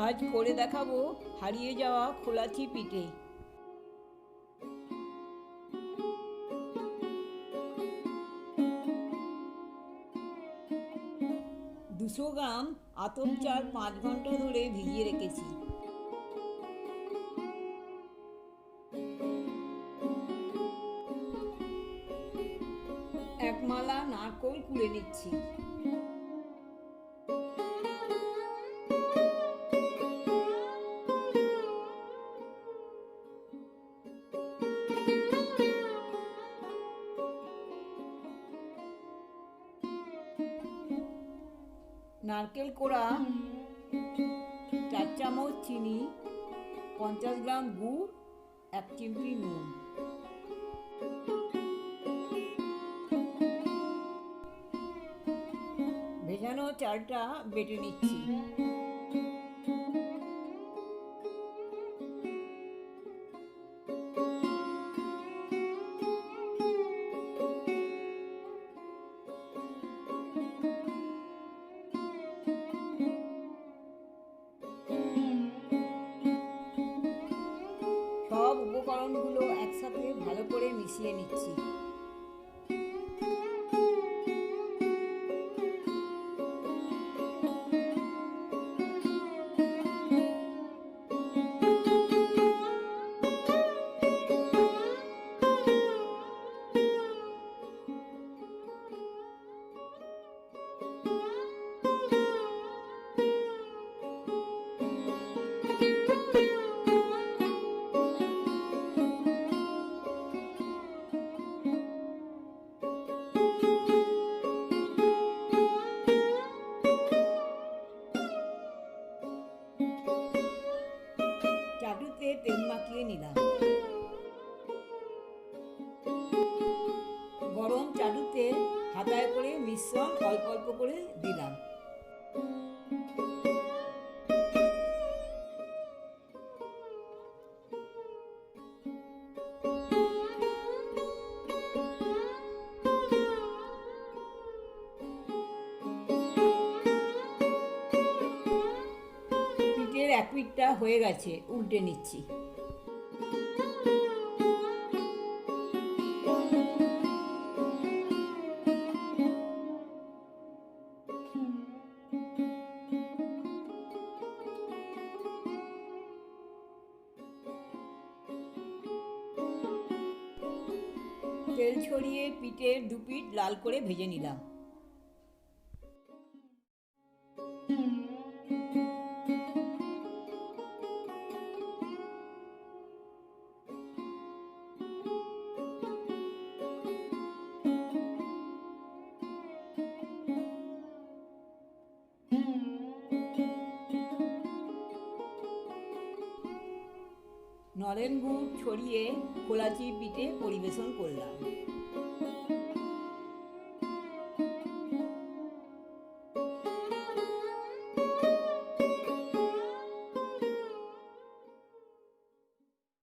আজ করে দেখাবো হারিয়ে যাওয়া খোলাচি পিঠে। 200 গ্রাম আতপ চাল 5 ঘন্টা ধরে ভিজিয়ে রেখেছি। এক মালা নারকেল কুড়ে নিচ্ছি। নারকেল কোড়া, 4 চামচ চিনি, 50 গ্রাম গুড়, 1 চিমটি নুন। ভেজানো চালটা বেটে নিচ্ছি। সব উপকরণগুলো একসাথে ভালো করে মিশিয়ে নিচ্ছি। চাটুতে তেল মাখিয়ে নিলাম। গরম চাটুতে হাতায় করে মিশ্রণ অল্প অল্প করে দিলাম। পিঠের এক পিঠটা হয়ে গেছে, উল্টে নিচ্ছি। তেল ছড়িয়ে পিঠের 2 পিঠ লাল করে ভেজে নিলাম। নলেন গুড় ছড়িয়ে খোলাচি পিঠে পরিবেশন করলাম।